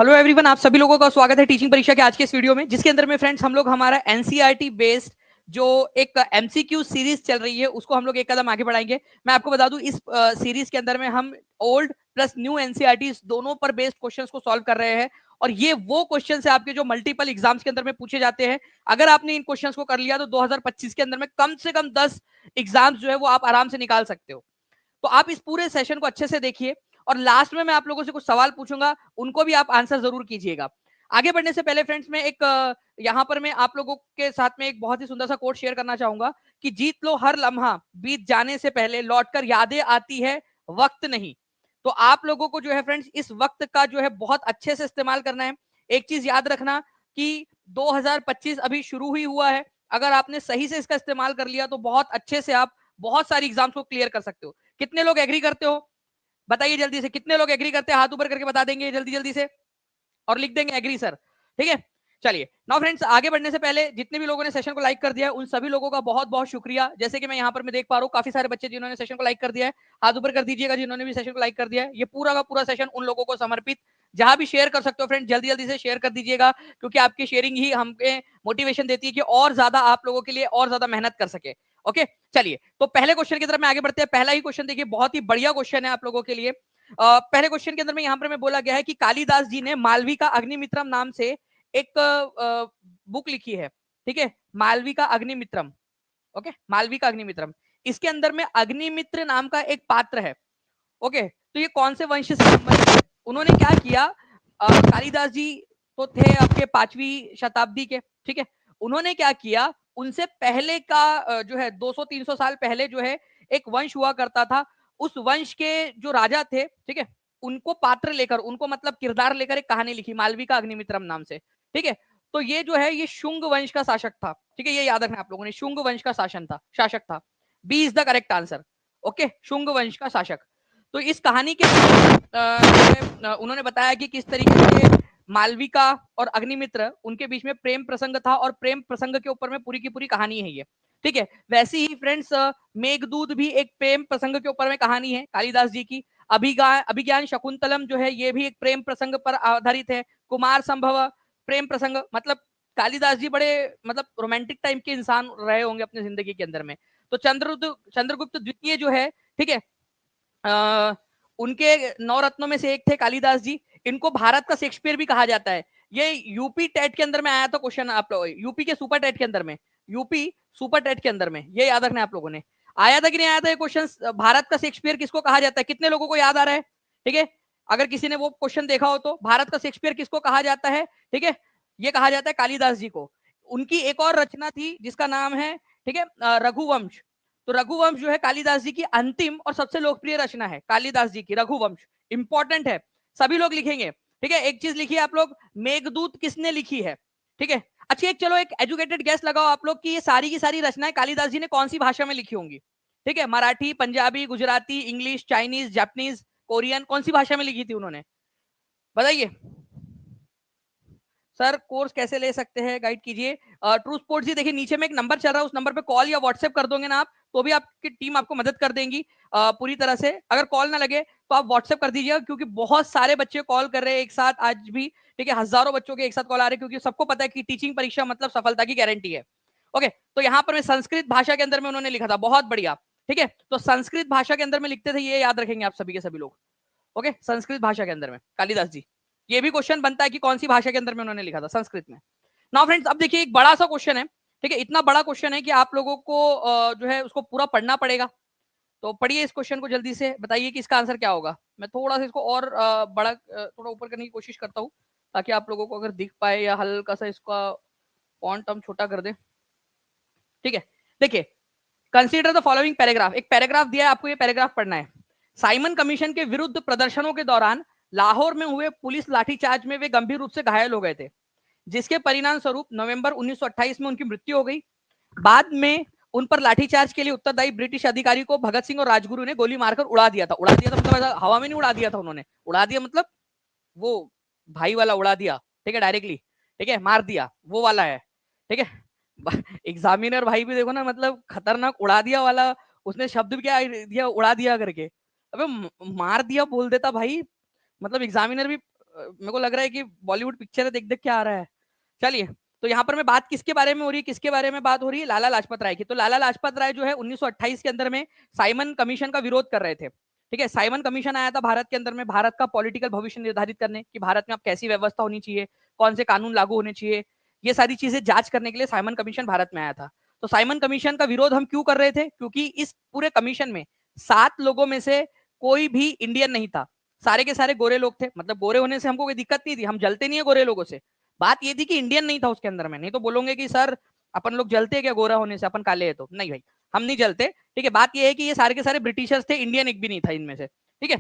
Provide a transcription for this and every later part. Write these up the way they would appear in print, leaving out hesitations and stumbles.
Hello everyone, आप सभी लोगों का स्वागत है टीचिंग परीक्षा के आज के इस वीडियो में, जिसके अंदर में फ्रेंड्स हम लोग हमारा एनसीईआरटी बेस्ड जो एक एमसीक्यू सीरीज चल रही है उसको हम लोग एक कदम आगे बढ़ाएंगे। मैं आपको बता दूं, इस सीरीज के अंदर में हम ओल्ड प्लस न्यू एनसीईआरटी दोनों पर बेस्ड क्वेश्चंस को सॉल्व कर रहे हैं। और ये वो क्वेश्चन है आपके जो मल्टीपल एग्जाम्स के अंदर में पूछे जाते हैं। अगर आपने इन क्वेश्चंस को कर लिया तो 2025 के अंदर में कम से कम 10 एग्जाम्स जो है वो आप आराम से निकाल सकते हो। तो आप इस पूरे सेशन को अच्छे से देखिए और लास्ट में मैं आप लोगों से कुछ सवाल पूछूंगा, उनको भी आप आंसर जरूर कीजिएगा। आगे बढ़ने से पहले फ्रेंड्स, मैं एक यहां पर मैं आप लोगों के साथ में एक बहुत ही सुंदर सा कोट शेयर करना चाहूंगा कि जीत लो हर लम्हा, बीत जाने से पहले लौटकर यादें आती है, वक्त नहीं। तो आप लोगों को जो है फ्रेंड्स इस वक्त का जो है बहुत अच्छे से इस्तेमाल करना है। एक चीज याद रखना कि 2025 अभी शुरू ही हुआ है। अगर आपने सही से इसका इस्तेमाल कर लिया तो बहुत अच्छे से आप बहुत सारी एग्जाम्स को क्लियर कर सकते हो। कितने लोग एग्री करते हो? बताइए जल्दी से, कितने लोग एग्री करते हैं? हाथ ऊपर करके बता देंगे जल्दी जल्दी से और लिख देंगे एग्री सर। ठीक है, चलिए नाउ फ्रेंड्स, आगे बढ़ने से पहले जितने भी लोगों ने सेशन को लाइक कर दिया है उन सभी लोगों का बहुत बहुत शुक्रिया। जैसे कि मैं यहाँ पर मैं देख पा रहा हूँ काफी सारे बच्चे जिन्होंने सेशन को लाइक कर दिया है, हाथ ऊपर कर दीजिएगा जिन्होंने भी सेशन को लाइक कर दिया है। ये पूरा का पूरा सेशन उन लोगों को समर्पित। जहां भी शेयर कर सकते हो फ्रेंड जल्दी जल्दी से शेयर कर दीजिएगा, क्योंकि आपकी शेयरिंग ही हमें मोटिवेशन देती है कि और ज्यादा आप लोगों के लिए और ज्यादा मेहनत कर सके। ओके, चलिए तो पहले क्वेश्चन की तरफ में आगे बढ़ते हैं। पहला ही क्वेश्चन देखिए, बहुत ही बढ़िया क्वेश्चन है आप लोगों के लिए। पहले क्वेश्चन के अंदर में यहाँ पर मैं बोला गया है कि कालिदास जी ने मालवी का अग्निमित्रम नाम से एक बुक लिखी है। ठीक है, मालवी का अग्निमित्रम। ओके, मालवी का अग्निमित्रम, इसके अंदर में अग्निमित्र नाम का एक पात्र है। ओके, तो ये कौन से वंश से संबंधित है? उन्होंने क्या किया, कालिदास जी तो थे आपके 5वीं शताब्दी के। ठीक है, उन्होंने क्या किया, उनसे पहले का जो है 200-300 साल पहले जो है एक वंश हुआ करता था। उस वंश के जो राजा थे, ठीक है, उनको पात्र लेकर, उनको मतलब किरदार लेकर एक कहानी लिखी मालवी का अग्निमित्रम नाम से। ठीक है, तो ये जो है ये शुंग वंश का शासक था। ठीक है, ये याद रखना आप लोगों ने, शुंग वंश का शासक था। B is the correct answer. Okay, Shunga वंश का शासक। तो इस कहानी के उन्होंने बताया कि किस तरीके से मालविका और अग्निमित्र उनके बीच में प्रेम प्रसंग था, और प्रेम प्रसंग के ऊपर में पूरी की पूरी कहानी है ये। ठीक है, वैसे ही फ्रेंड्स मेघदूत भी एक प्रेम प्रसंग के ऊपर में कहानी है कालिदास जी की। अभिज्ञान शकुंतलम जो है ये भी एक प्रेम प्रसंग पर आधारित है। कुमार संभव प्रेम प्रसंग, मतलब कालिदास जी बड़े मतलब रोमांटिक टाइप के इंसान रहे होंगे अपनी जिंदगी के अंदर में। तो चंद्रगुप्त द्वितीय जो है, ठीक है, उनके 9 रत्नों में से एक थे कालिदास जी। इनको भारत का शेक्सपियर भी कहा जाता है। ये यूपी टेट के अंदर में आया था क्वेश्चन, आप लोग यूपी के सुपर टेट के अंदर में, यूपी सुपर टेट के अंदर में ये याद रखना आप लोगों ने। आया था कि नहीं आया था ये क्वेश्चन, भारत का शेक्सपियर किसको कहा जाता है? कितने लोगों को याद आ रहा है? ठीक है, अगर किसी ने वो क्वेश्चन देखा हो तो, भारत का शेक्सपियर किसको कहा जाता है? ठीक है, ये कहा जाता है कालिदास जी को। उनकी एक और रचना थी जिसका नाम है, ठीक है, रघुवंश। तो रघुवंश जो है कालिदास जी की अंतिम और सबसे लोकप्रिय रचना है, कालिदास जी की रघुवंश। इंपॉर्टेंट है, सभी लोग लिखेंगे। ठीक है, एक चीज लिखिए आप लोग, मेघदूत किसने लिखी है? ठीक है, अच्छा एक चलो एक एजुकेटेड गेस लगाओ आप लोग कि ये सारी की सारी रचनाएं कालिदास जी ने कौन सी भाषा में लिखी होंगी? ठीक है, Marathi, Punjabi, Gujarati, English, Chinese, Japanese, Korean, कौन सी भाषा में लिखी थी उन्होंने? बताइए सर, कोर्स कैसे ले सकते हैं, गाइड कीजिए। ट्रू स्पोर्ट्स जी, देखिए नीचे में एक नंबर चल रहा है, उस नंबर पे कॉल या व्हाट्सएप कर दोगे ना आप, तो भी आपकी टीम आपको मदद कर देंगी पूरी तरह से। अगर कॉल ना लगे तो आप व्हाट्सएप कर दीजिएगा, क्योंकि बहुत सारे बच्चे कॉल कर रहे हैं एक साथ आज भी। ठीक है, हजारों बच्चों के एक साथ कॉल आ रहे हैं, क्योंकि सबको पता है कि टीचिंग परीक्षा मतलब सफलता की गारंटी है। ओके, तो यहाँ पर मैं संस्कृत भाषा के अंदर में उन्होंने लिखा था, बहुत बढ़िया। ठीक है, तो संस्कृत भाषा के अंदर में लिखते थे, ये याद रखेंगे आप सभी के सभी लोग। ओके, संस्कृत भाषा के अंदर में कालिदास जी। ये भी क्वेश्चन बनता है कि कौन सी भाषा के अंदर में उन्होंने लिखा था, संस्कृत में। नाउ फ्रेंड्स, अब देखिए एक बड़ा सा क्वेश्चन है। ठीक है, इतना बड़ा क्वेश्चन है कि आप लोगों को जो है उसको पूरा पढ़ना पड़ेगा। तो पढ़िए इस क्वेश्चन को, जल्दी से बताइए कि इसका आंसर क्या होगा। मैं थोड़ा सा इसको और बड़ा थोड़ा ऊपर करने की कोशिश करता हूँ, ताकि आप लोगों को अगर दिख पाए, या हल्का सा इसका फॉन्ट हम छोटा कर दें। ठीक है, देखिए, कंसीडर द फॉलोइंग पैराग्राफ। एक पैराग्राफ दिया है आपको, ये पैराग्राफ पढ़ना है। साइमन कमीशन के विरुद्ध प्रदर्शनों के दौरान लाहौर में हुए पुलिस लाठीचार्ज में वे गंभीर रूप से घायल हो गए थे, जिसके परिणाम स्वरूप नवंबर 1928 में उनकी मृत्यु हो गई। बाद में उन पर लाठीचार्ज के लिए उत्तरदायी ब्रिटिश अधिकारी को भगत सिंह और राजगुरु ने गोली मारकर उड़ा दिया था। उड़ा दिया था मतलब ऐसा हवा में नहीं उड़ा दिया था उन्होंने, उड़ा दिया मतलब वो भाई वाला उड़ा दिया। ठीक है, डायरेक्टली, ठीक है, मार दिया वो वाला है। ठीक है, एग्जामिनर भाई भी देखो ना, मतलब खतरनाक उड़ा दिया वाला, उसने शब्द भी क्या दिया, उड़ा दिया करके। अबे मार दिया बोल देता भाई, मतलब एग्जामिनर भी मेरे को लग रहा है कि बॉलीवुड पिक्चर देख देख के आ रहा है। चलिए, तो यहाँ पर मैं बात किसके बारे में हो रही है, किसके बारे में बात हो रही है, लाला लाजपत राय की। तो लाला लाजपत राय जो है 1928 के अंदर में साइमन कमीशन का विरोध कर रहे थे। ठीक है, साइमन कमीशन आया था भारत के अंदर में, भारत का पॉलिटिकल भविष्य निर्धारित करने कि भारत में अब कैसी व्यवस्था होनी चाहिए, कौन से कानून लागू होने चाहिए, ये सारी चीजें जांच करने के लिए साइमन कमीशन भारत में आया था। तो साइमन कमीशन का विरोध हम क्यों कर रहे थे, क्योंकि इस पूरे कमीशन में 7 लोगों में से कोई भी इंडियन नहीं था, सारे के सारे गोरे लोग थे। मतलब गोरे होने से हमको कोई दिक्कत नहीं थी, हम जलते नहीं है गोरे लोगों से। बात ये थी कि इंडियन नहीं था उसके अंदर में। नहीं तो बोलोगे कि सर अपन लोग जलते हैं क्या गोरा होने से, अपन काले हैं तो। नहीं भाई, हम नहीं जलते। ठीक है, बात ये है कि ये सारे के सारे ब्रिटिशर्स थे, इंडियन एक भी नहीं था इनमें से। ठीक है,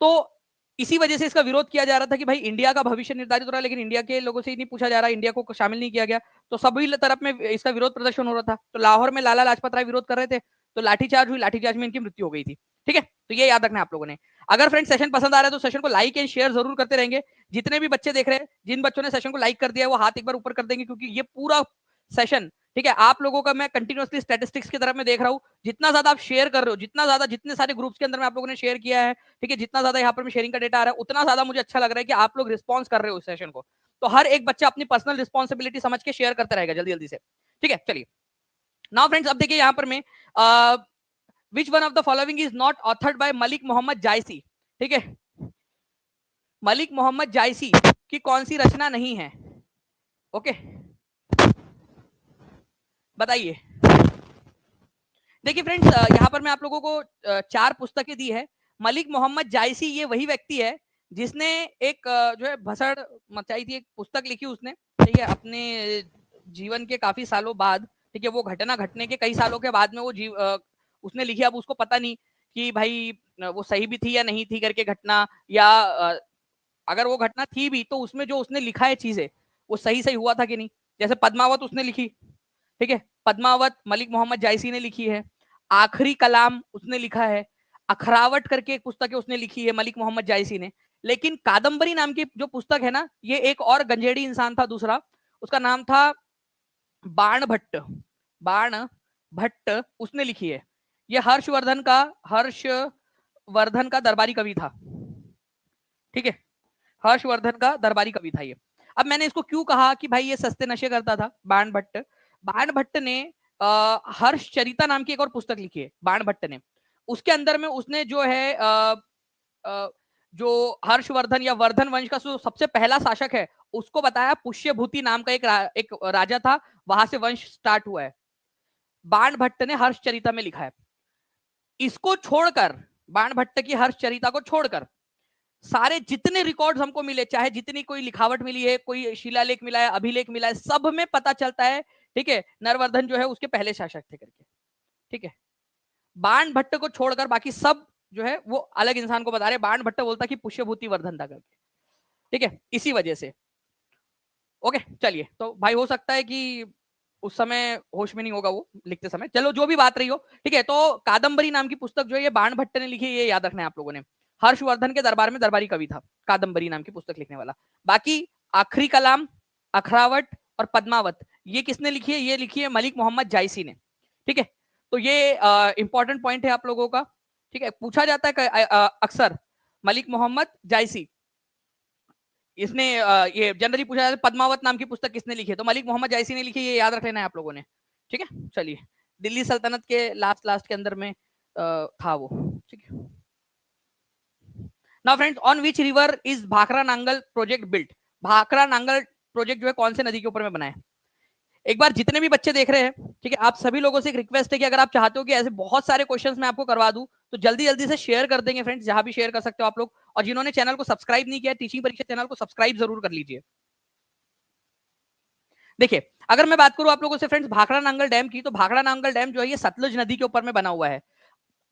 तो इसी वजह से इसका विरोध किया जा रहा था कि भाई इंडिया का भविष्य निर्धारित हो रहा है, लेकिन इंडिया के लोगों से ही नहीं पूछा जा रहा, इंडिया को शामिल नहीं किया गया। तो सभी तरफ में इसका विरोध प्रदर्शन हो रहा था। तो लाहौर में लाला लाजपत राय विरोध कर रहे थे, तो लाठीचार्ज हुई, लाठीचार्ज में इनकी मृत्यु हो गई थी। ठीक है, तो ये याद रखना आप लोगों ने। अगर फ्रेंड सेशन पसंद आ रहा है तो सेशन को लाइक एंड शेयर जरूर करते रहेंगे। जितने भी बच्चे देख रहे हैं, जिन बच्चों ने सेशन को लाइक कर दिया है वो हाथ एक बार ऊपर कर देंगे, क्योंकि ये पूरा सेशन, ठीक है, आप लोगों का मैं कंटिन्यूअसली स्टैटिस्टिक्स की तरफ में देख रहा हूँ। जितना ज्यादा आप शेयर कर रहे हो, जितना ज्यादा जितने सारे ग्रुप्स के अंदर में आप लोगों ने शेयर किया है, ठीक है, जितना ज्यादा यहाँ पर शेयरिंग का डेटा आ रहा है, उतना ज्यादा मुझे अच्छा लग रहा है कि आप लोग रिस्पॉन्स कर रहे हो इस सेशन को। तो हर एक बच्चा अपनी पर्सनल रिस्पॉन्सिबिलिटी समझ के शेयर करते रहेगा जल्दी जल्दी से। ठीक है, चलिए नाउ फ्रेंड्स, अब देखिए यहाँ पर मैं which one of the following is not authored by Malik Mohammad Jayasi. ठीक है, मलिक मोहम्मद जायसी की कौन सी रचना नहीं है? ओके, बताइए। देखिए फ्रेंड्स, यहाँ पर मैं आप लोगों को 4 पुस्तकें दी है। मलिक मोहम्मद जायसी ये वही व्यक्ति है जिसने एक जो है भसड़ मचाई थी, एक पुस्तक लिखी उसने। ठीक है, अपने जीवन के काफी सालों बाद, ठीक है, वो घटना घटने के कई सालों के बाद में वो उसने लिखी। अब उसको पता नहीं कि भाई वो सही भी थी या नहीं थी करके घटना, या अगर वो घटना थी भी तो उसमें जो उसने लिखा है चीजें वो सही सही हुआ था कि नहीं। जैसे पद्मावत उसने लिखी, ठीक है, पद्मावत मलिक मोहम्मद जायसी ने लिखी है। आखिरी कलाम उसने लिखा है। अखरावट करके एक पुस्तक है उसने लिखी है मलिक मोहम्मद जायसी ने। लेकिन कादम्बरी नाम की जो पुस्तक है ना, ये एक और गंजेड़ी इंसान था दूसरा, उसका नाम था बाण भट्ट। बाण भट्ट उसने लिखी है। ये हर्षवर्धन का दरबारी कवि था। ठीक है, हर्षवर्धन का दरबारी कवि था ये। अब मैंने इसको क्यों कहा कि भाई ये सस्ते नशे करता था, बाण भट्ट। बाण भट्ट ने हर्षचरिता नाम की एक और पुस्तक लिखी है बाण भट्ट ने। उसके अंदर में उसने जो है जो हर्षवर्धन या वर्धन वंश का जो सबसे पहला शासक है उसको बताया। पुष्यभूति नाम का एक राजा था, वहां से वंश स्टार्ट हुआ है। बाण भट्ट ने हर्षचरिता में लिखा है। इसको छोड़कर, बाण भट्ट की हर्षचरिता को छोड़कर सारे जितने रिकॉर्ड्स हमको मिले, चाहे जितनी कोई लिखावट मिली है, कोई शिलालेख मिला है, अभिलेख मिला है, सब में पता चलता है, ठीक है, नरवर्धन जो है उसके पहले शासक थे करके। ठीक है, बाण भट्ट को छोड़कर बाकी सब जो है वो अलग इंसान को बता रहे। बाण भट्ट बोलता कि पुष्यभूति वर्धन था करके। ठीक है, इसी वजह से। ओके, चलिए, तो भाई हो सकता है कि उस समय होश में नहीं होगा वो लिखते समय। चलो जो भी बात रही हो, ठीक है। तो कादम्बरी नाम की पुस्तक जो है ये बाण भट्ट ने लिखी है, ये याद रखना है आप लोगों ने। हर्षवर्धन के दरबार में दरबारी कवि था कादम्बरी नाम की पुस्तक लिखने वाला। बाकी आखिरी कलाम, अखरावट और पद्मावत ये किसने लिखी है? ये लिखी है मलिक मोहम्मद जायसी ने। ठीक है, तो ये इंपॉर्टेंट पॉइंट है आप लोगों का। ठीक है, पूछा जाता है अक्सर मलिक मोहम्मद जायसी, इसने ये जनरली पूछा जाता है पद्मावत नाम की पुस्तक किसने लिखी है, तो मलिक मोहम्मद जायसी ने लिखी है, ये याद रख लेना है आप लोगों ने। ठीक है, चलिए, दिल्ली सल्तनत के लास्ट लास्ट के अंदर में था वो। ठीक है, now friends, on which river is Bhakra Nangal project built? Bhakra Nangal project जो है कौन से नदी के ऊपर में बना है? एक बार जितने भी बच्चे देख रहे हैं, ठीक है, आप सभी लोगों से एक रिक्वेस्ट है कि अगर आप चाहते हो कि ऐसे बहुत सारे क्वेश्चंस मैं आपको करवा दूं तो जल्दी जल्दी से शेयर कर देंगे फ्रेंड्स, जहां भी शेयर कर सकते हो आप लोग। और जिन्होंने चैनल को सब्सक्राइब नहीं किया, टीचिंग परीक्षा चैनल को सब्सक्राइब जरूर कर लीजिए। देखिए, अगर मैं बात करूं आप लोगों से फ्रेंड्स भाखड़ा नांगल डैम की, तो भाखड़ा नांगल डैम जो है ये सतलुज नदी के ऊपर में बना हुआ है।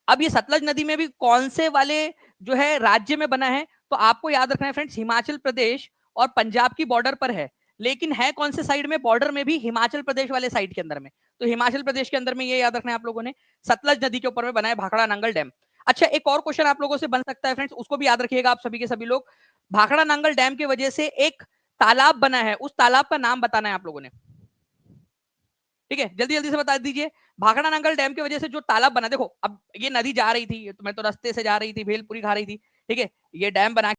अब ये सतलज नदी में भी कौन से वाले जो है राज्य में बना है, तो आपको याद रखना है फ्रेंड्स, हिमाचल प्रदेश और पंजाब की बॉर्डर पर है। लेकिन है कौन से साइड में? बॉर्डर में भी हिमाचल प्रदेश वाले साइड के अंदर में। तो हिमाचल प्रदेश के अंदर में ये याद रखना है आप लोगों ने, सतलज नदी के ऊपर में बना है भाखड़ा नांगल डैम। अच्छा, एक और क्वेश्चन आप लोगों से बन सकता है फ्रेंड्स, उसको भी याद रखिएगा आप सभी के सभी लोग। भाखड़ा नांगल डैम की वजह से एक तालाब बना है, उस तालाब का नाम बताना है आप लोगों ने। ठीक है, जल्दी जल्दी से बता दीजिए। भाखड़ा नांगल डैम की वजह से जो तालाब बना, देखो अब ये नदी जा रही थी, तो मैं तो रास्ते से जा रही थी, भेलपुरी खा रही थी, ठीक है, ये डैम बना